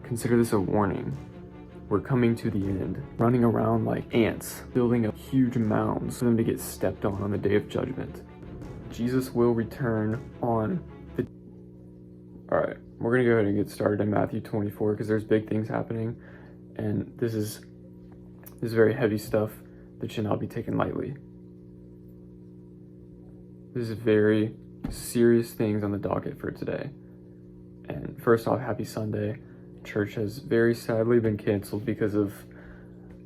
Consider this a warning. We're coming to the end, running around like ants, building up huge mounds for them to get stepped on the day of judgment. Jesus will return on the... Alright, we're gonna go ahead and get started in Matthew 24 because there's big things happening, and this is very heavy stuff that should not be taken lightly. This is very serious things on the docket for today. And first off, happy Sunday. Church has very sadly been canceled because of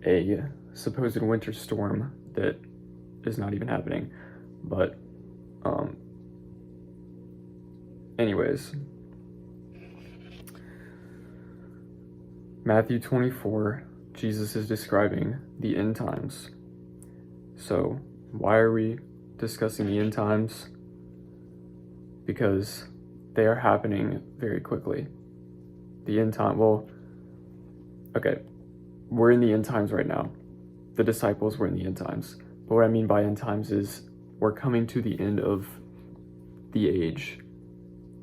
a supposed winter storm that is not even happening. But anyways, Matthew 24, Jesus is describing the end times. So why are we discussing the end times? Because they are happening very quickly. The end time, well, okay, we're in the end times right now. The disciples were in the end times. But what I mean by end times is we're coming to the end of the age.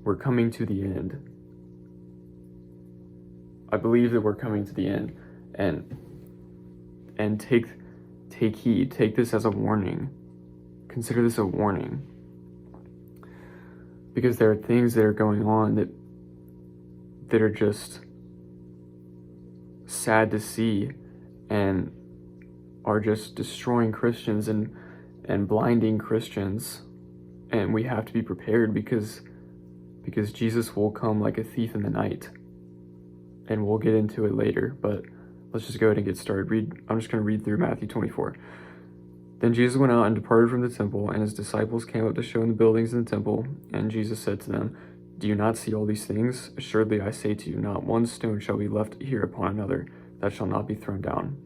We're coming to the end. I believe that we're coming to the end. And take heed. Take this as a warning. Consider this a warning. Because there are things that are going on that are just sad to see and are just destroying Christians and blinding Christians. And we have to be prepared because Jesus will come like a thief in the night. And we'll get into it later, but let's just go ahead and get started. I'm just going to read through Matthew 24. Then Jesus went out and departed from the temple, and his disciples came up to show him the buildings in the temple. And Jesus said to them, "Do you not see all these things? Assuredly I say to you, not one stone shall be left here upon another that shall not be thrown down."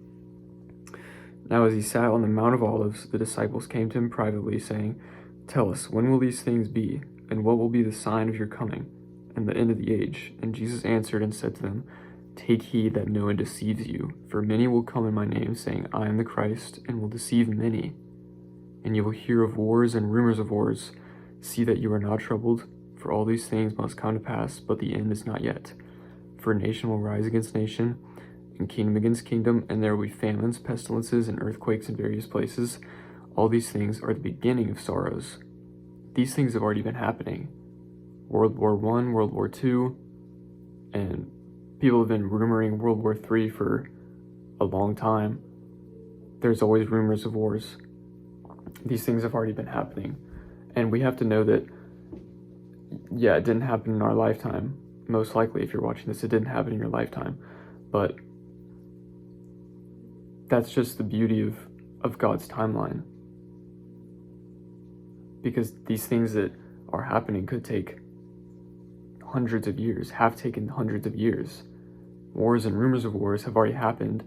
Now as he sat on the Mount of Olives, the disciples came to him privately, saying, "Tell us, when will these things be? And what will be the sign of your coming and the end of the age?" And Jesus answered and said to them, "Take heed that no one deceives you, for many will come in my name, saying, 'I am the Christ,' and will deceive many. And you will hear of wars and rumors of wars. See that you are not troubled, for all these things must come to pass, but the end is not yet. For nation will rise against nation, and kingdom against kingdom, and there will be famines, pestilences, and earthquakes in various places. All these things are the beginning of sorrows." These things have already been happening. World War I, World War II, and people have been rumoring World War III for a long time. There's always rumors of wars. These things have already been happening. And we have to know that, yeah, it didn't happen in our lifetime. Most likely, if you're watching this, it didn't happen in your lifetime. But that's just the beauty of God's timeline. Because these things that are happening could take hundreds of years, have taken hundreds of years. Wars and rumors of wars have already happened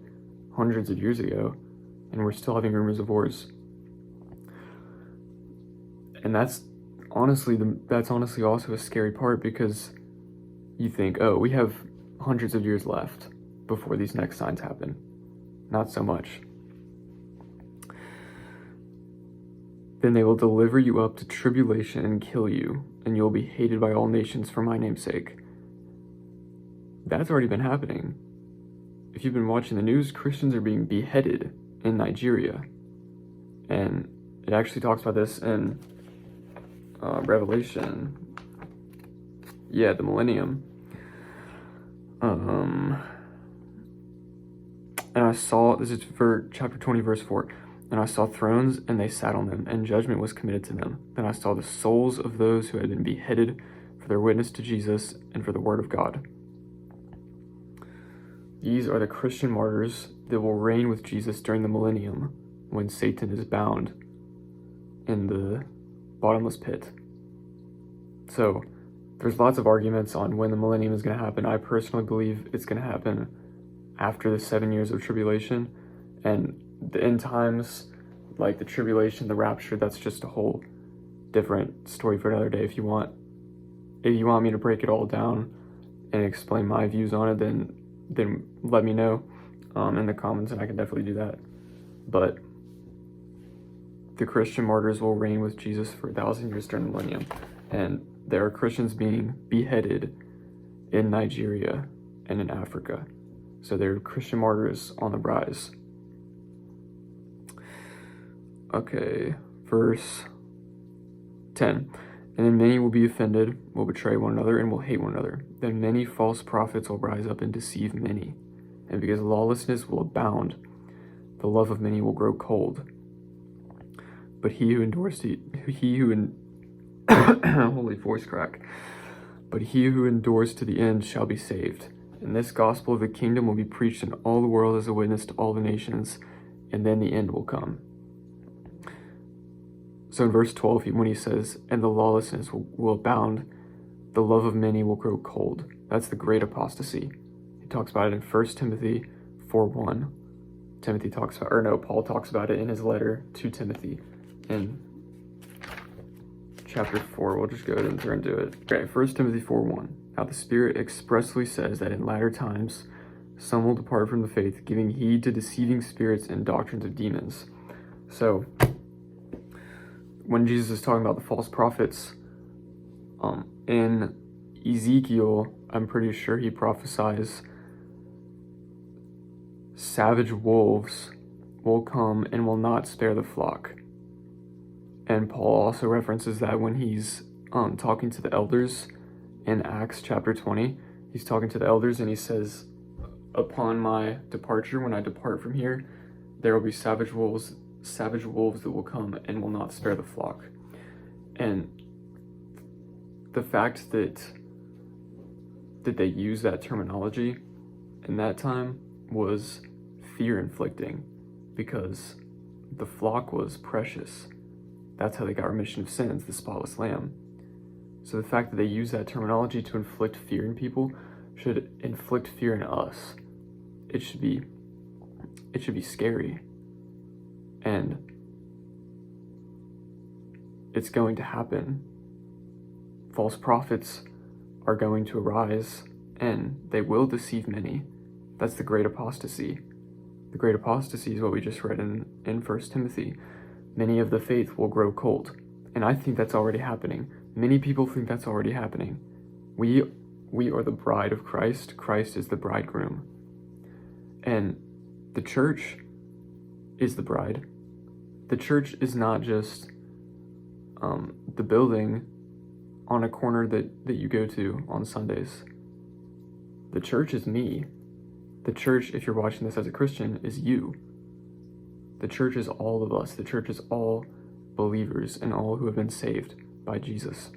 hundreds of years ago, and we're still having rumors of wars. And that's honestly also a scary part, because you think, oh, we have hundreds of years left before these next signs happen. Not so much. Then they will deliver you up to tribulation and kill you, and you will be hated by all nations for my name's sake. That's already been happening. If you've been watching the news, Christians are being beheaded in Nigeria. And it actually talks about this in Revelation. Yeah, the millennium. And I saw, this is for chapter 20, verse 4. "And I saw thrones, and they sat on them, and judgment was committed to them. Then I saw the souls of those who had been beheaded for their witness to Jesus and for the word of God." These are the Christian martyrs that will reign with Jesus during the millennium, when Satan is bound in the bottomless pit. So there's lots of arguments on when the millennium is going to happen. I personally believe it's going to happen after the 7 years of tribulation. And the end times, like the tribulation, the rapture, that's just a whole different story for another day. If you want me to break it all down and explain my views on it, then let me know in the comments, and I can definitely do that. But the Christian martyrs will reign with Jesus for 1,000 years during the millennium, and there are Christians being beheaded in Nigeria and in Africa. So there are Christian martyrs on the rise. Okay, verse 10. And then many will be offended, will betray one another, and will hate one another. Then many false prophets will rise up and deceive many. And because lawlessness will abound, the love of many will grow cold. But he who endures to holy voice crack. But he who endures to the end shall be saved. And this gospel of the kingdom will be preached in all the world as a witness to all the nations, and then the end will come. So in verse 12, when he says, and the lawlessness will abound, the love of many will grow cold. That's the great apostasy. He talks about it in 1 Timothy 4:1. Paul talks about it in his letter to Timothy in chapter 4. We'll just go ahead and turn to it. Okay, 1 Timothy 4:1. Now the Spirit expressly says that in latter times some will depart from the faith, giving heed to deceiving spirits and doctrines of demons. So when Jesus is talking about the false prophets, in Ezekiel, I'm pretty sure he prophesies savage wolves will come and will not spare the flock. And Paul also references that when he's talking to the elders in Acts chapter 20. He's talking to the elders and he says, upon my departure, when I depart from here, there will be savage wolves that will come and will not spare the flock. And the fact that they use that terminology in that time was fear-inflicting, because the flock was precious. That's how they got remission of sins, the spotless lamb. So the fact that they use that terminology to inflict fear in people should inflict fear in us. It should be scary. And it's going to happen. False prophets are going to arise, and they will deceive many. That's the great apostasy. The great apostasy is what we just read in 1 Timothy. Many of the faith will grow cold. And I think that's already happening. Many people think that's already happening. We are the bride of Christ. Christ is the bridegroom. And the church is the bride. The church is not just the building on a corner that you go to on Sundays. The church is me. The church, if you're watching this as a Christian, is you. The church is all of us. The church is all believers and all who have been saved by Jesus.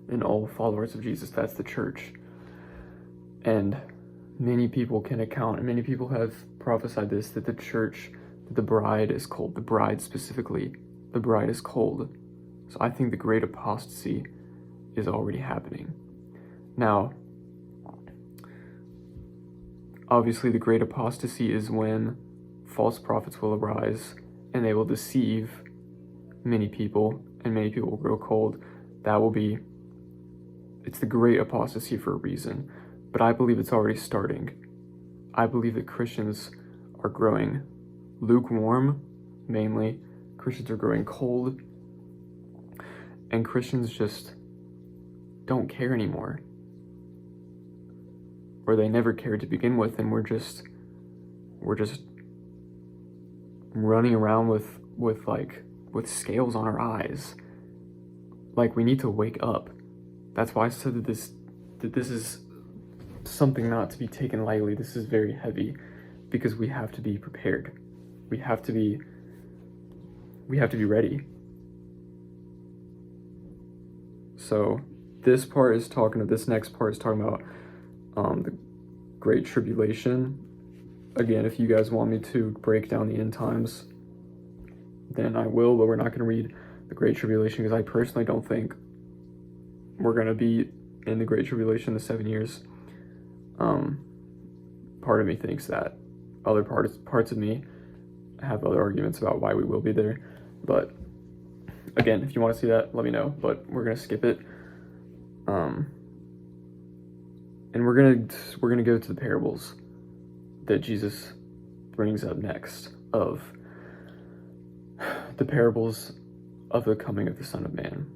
And all followers of Jesus. That's the church. And many people can account, and many people have prophesied this, that the church, the bride is cold. The bride specifically, the bride is cold. So I think the great apostasy is already happening. Now, obviously the great apostasy is when false prophets will arise and they will deceive many people, and many people will grow cold. It's the great apostasy for a reason, but I believe it's already starting. I believe that Christians are growing lukewarm, mainly. Christians are growing cold, and Christians just don't care anymore. Or they never cared to begin with, and we're just running around with scales on our eyes. Like, we need to wake up. That's why I said that this is something not to be taken lightly. This is very heavy, because we have to be prepared. We have to be ready. So this next part is talking about the Great Tribulation. Again, if you guys want me to break down the end times, then I will, but we're not going to read the Great Tribulation, because I personally don't think we're going to be in the Great Tribulation, the 7 years. Part of me thinks that. Other parts of me have other arguments about why we will be there. But again, if you want to see that, let me know. But we're going to skip it. And we're gonna go to the parables that Jesus brings up next, of the parables of the coming of the Son of Man.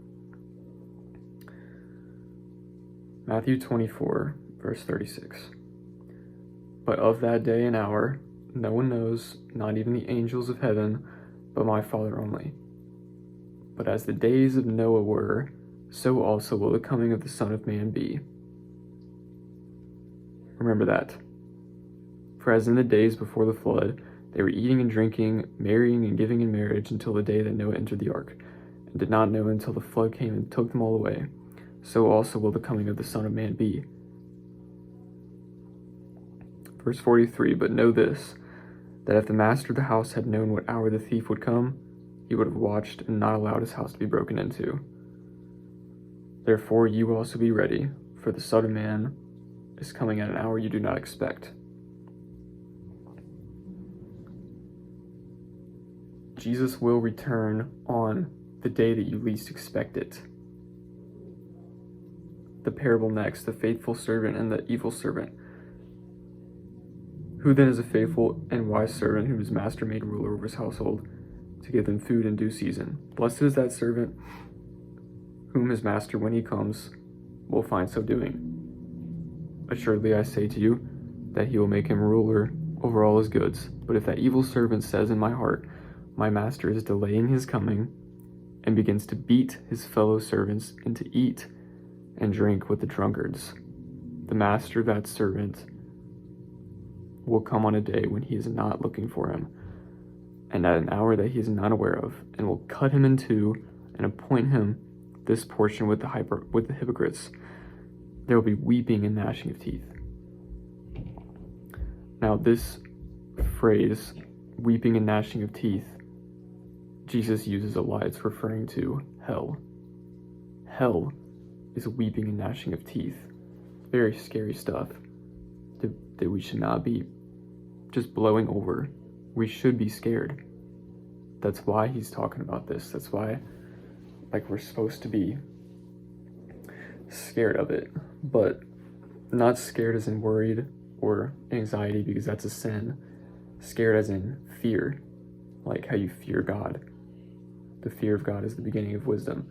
Matthew 24, Verse 36. But of that day and hour no one knows, not even the angels of heaven, but my Father only. But as the days of Noah were, so also will the coming of the Son of Man be. Remember that. For as in the days before the flood, they were eating and drinking, marrying and giving in marriage until the day that Noah entered the ark, and did not know until the flood came and took them all away, so also will the coming of the Son of Man be. Verse 43, but know this, that if the master of the house had known what hour the thief would come, he would have watched and not allowed his house to be broken into. Therefore you also be ready, for the Son of Man is coming at an hour you do not expect. Jesus will return on the day that you least expect it. The parable next, the faithful servant and the evil servant. Who then is a faithful and wise servant whom his master made ruler over his household, to give them food in due season? Blessed is that servant whom his master, when he comes, will find so doing. Assuredly I say to you, that he will make him ruler over all his goods. But if that evil servant says in my heart, my master is delaying his coming, and begins to beat his fellow servants and to eat and drink with the drunkards, the master of that servant will come on a day when he is not looking for him, and at an hour that he is not aware of, and will cut him in two and appoint him this portion with the hypocrites. There will be weeping and gnashing of teeth. Now this phrase, weeping and gnashing of teeth, Jesus uses a lot. It's referring to hell. Hell is weeping and gnashing of teeth. Very scary stuff that we should not be just blowing over. We should be scared. That's why he's talking about this. That's why, we're supposed to be scared of it, but not scared as in worried or anxiety, because that's a sin. Scared as in fear, like how you fear God. The fear of God is the beginning of wisdom.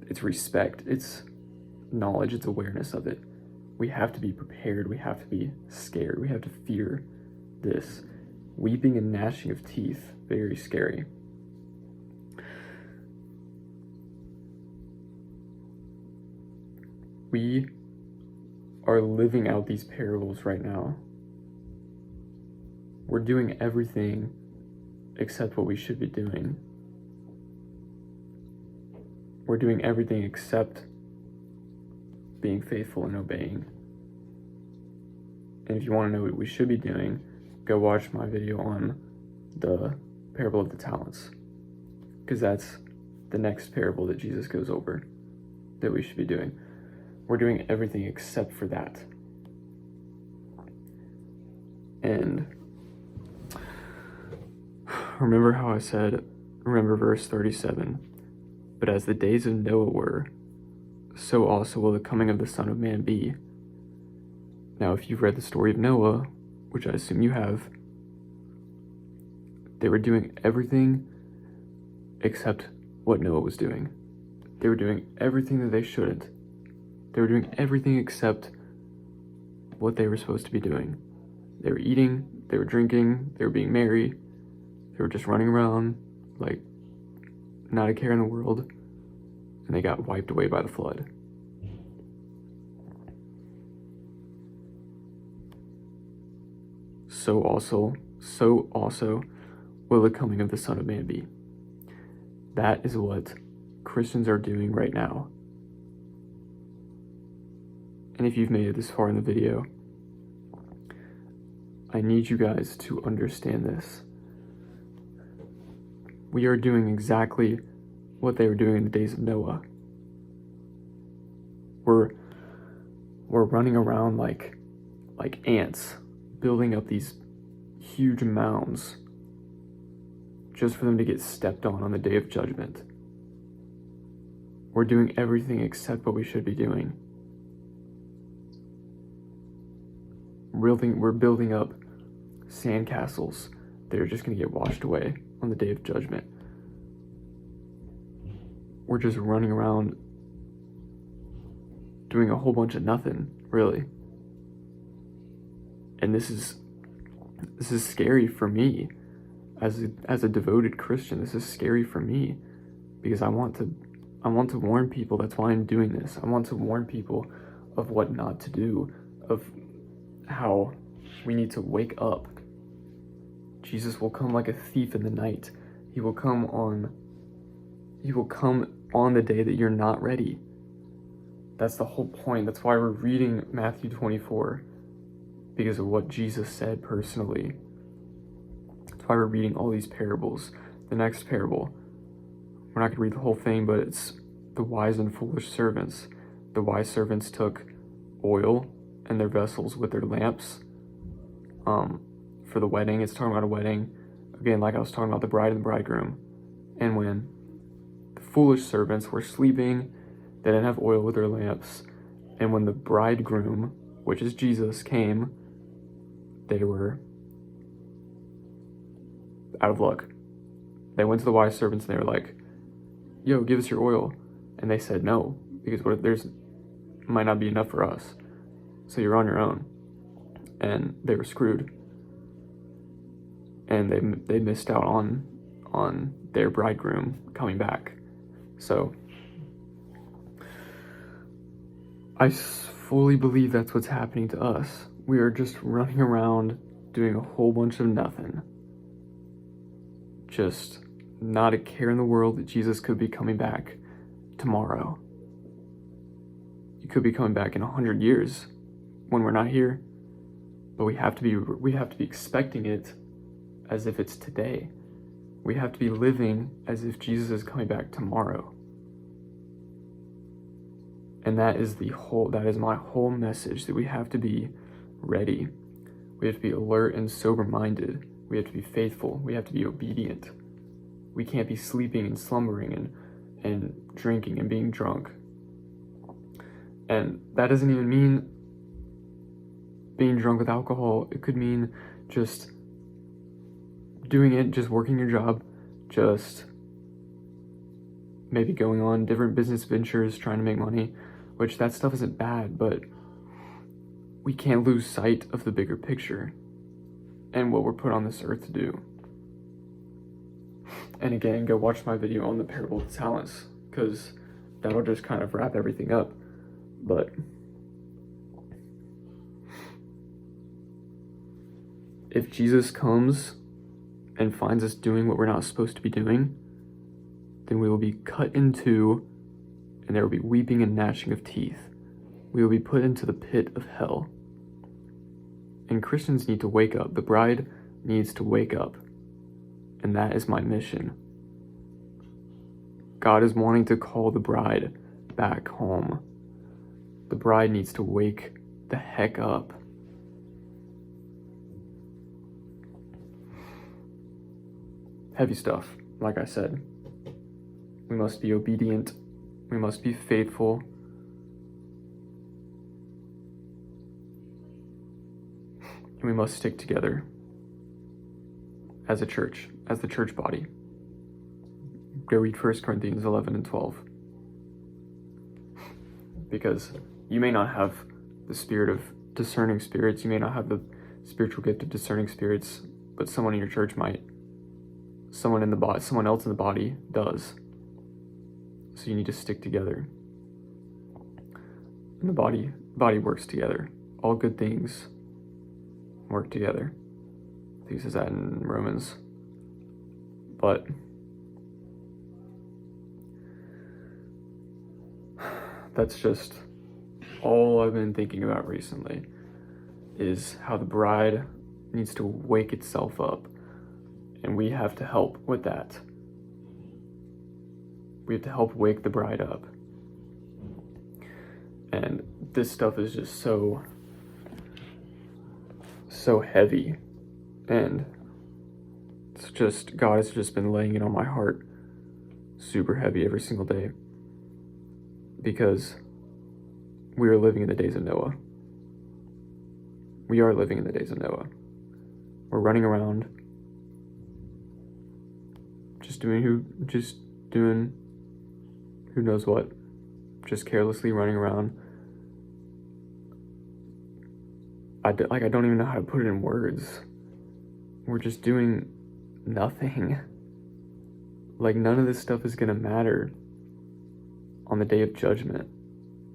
It's respect, it's knowledge, it's awareness of it. We have to be prepared, we have to be scared, we have to fear this. Weeping and gnashing of teeth, very scary. We are living out these parables right now. We're doing everything except what we should be doing. We're doing everything except being faithful and obeying. And if you want to know what we should be doing, go watch my video on the parable of the talents, because that's the next parable that Jesus goes over that we should be doing. We're doing everything except for that. And remember how I said, remember verse 37, but as the days of Noah were, so also will the coming of the Son of Man be. Now, if you've read the story of Noah, which I assume you have, they were doing everything except what Noah was doing. They were doing everything that they shouldn't. They were doing everything except what they were supposed to be doing. They were eating, they were drinking, they were being merry, they were just running around like not a care in the world, and they got wiped away by the flood. So also will the coming of the Son of Man be. That is what Christians are doing right now. And if you've made it this far in the video, I need you guys to understand this. We are doing exactly what they were doing in the days of Noah. We're running around like ants, building up these huge mounds just for them to get stepped on the day of judgment. We're doing everything except what we should be doing. We're building up sandcastles that are just going to get washed away on the day of judgment. We're just running around doing a whole bunch of nothing, really. And this is scary for me as a devoted Christian. This is scary for me because I want to warn people. That's why I'm doing this. I want to warn people of what not to do, of how we need to wake up. Jesus will come like a thief in the night. He will come on the day that you're not ready. That's the whole point. That's why we're reading Matthew 24, because of what Jesus said personally. That's why we're reading all these parables. The next parable, we're not going to read the whole thing, but it's the wise and foolish servants. The wise servants took oil and their vessels with their lamps for the wedding. It's talking about a wedding. Again, like I was talking about the bride and the bridegroom. And when the foolish servants were sleeping, they didn't have oil with their lamps. And when the bridegroom, which is Jesus, came, they were out of luck. They went to the wise servants and they were like, yo, give us your oil. And they said no, because what if there's might not be enough for us, so you're on your own. And they were screwed, and they missed out on their bridegroom coming back. So I fully believe that's what's happening to us. We are just running around doing a whole bunch of nothing, just not a care in the world that Jesus could be coming back tomorrow. He could be coming back in 100 years when we're not here, but we have to be expecting it as if it's today. We have to be living as if Jesus is coming back tomorrow. And that is my whole message, that we have to be ready. We have to be alert and sober-minded. We have to be faithful. We have to be obedient. We can't be sleeping and slumbering and drinking and being drunk. And that doesn't even mean being drunk with alcohol. It could mean just doing it, just working your job, just maybe going on different business ventures, trying to make money, which that stuff isn't bad, but we can't lose sight of the bigger picture and what we're put on this earth to do. And again, go watch my video on the parable of the talents, because that'll just kind of wrap everything up. But if Jesus comes and finds us doing what we're not supposed to be doing, then we will be cut in two, and there will be weeping and gnashing of teeth. We will be put into the pit of hell. And Christians need to wake up. The bride needs to wake up. And that is my mission. God is wanting to call the bride back home. The bride needs to wake the heck up. Heavy stuff, like I said. We must be obedient. We must be faithful. And we must stick together as a church, as the church body. Go read 1 Corinthians 11 and 12. Because you may not have the spirit of discerning spirits, you may not have the spiritual gift of discerning spirits, but someone in your church might. Someone else in the body does. So you need to stick together. And the body works together. All good things work together. I think it says that in Romans. But that's just all I've been thinking about recently, is how the bride needs to wake itself up, and we have to help with that. We have to help wake the bride up. And this stuff is just so heavy, and it's just, God has just been laying it on my heart super heavy every single day, because we are living in the days of Noah. We are living in the days of Noah. We're running around just doing who knows what, just carelessly running around, I don't even know how to put it in words. We're just doing nothing. Like, none of this stuff is gonna matter on the day of judgment.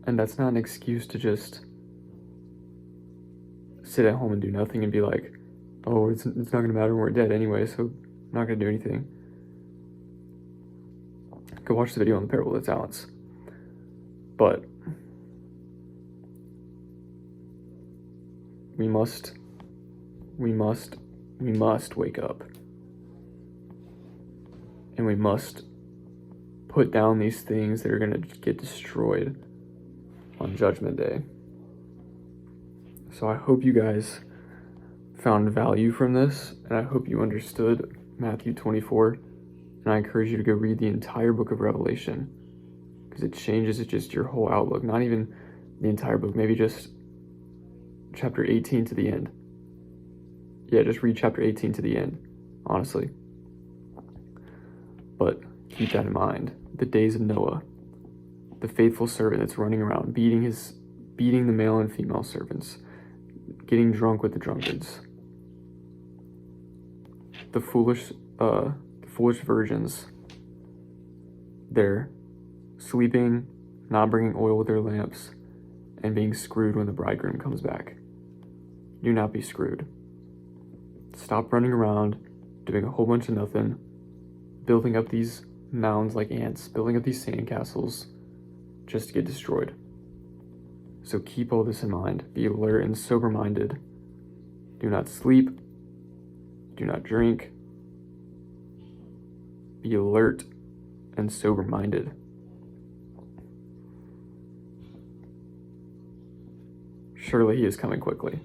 And that's not an excuse to just sit at home and do nothing and be like, oh, it's not gonna matter when we're dead anyway, so I'm not gonna do anything. Go watch the video on the parable of the talents. But we must wake up. And we must put down these things that are going to get destroyed on Judgment Day. So I hope you guys found value from this, and I hope you understood Matthew 24. And I encourage you to go read the entire book of Revelation, because it changes just your whole outlook. Not even the entire book, maybe just chapter 18 to the end. Yeah, just read chapter 18 to the end, honestly. But keep that in mind. The days of Noah, the faithful servant that's running around beating the male and female servants, getting drunk with the drunkards, the foolish virgins, they're sleeping, not bringing oil with their lamps, and being screwed when the bridegroom comes back. Do not be screwed. Stop running around doing a whole bunch of nothing, building up these mounds like ants, building up these sandcastles just to get destroyed. So keep all this in mind. Be alert and sober-minded. Do not sleep. Do not drink. Be alert and sober-minded. Surely he is coming quickly.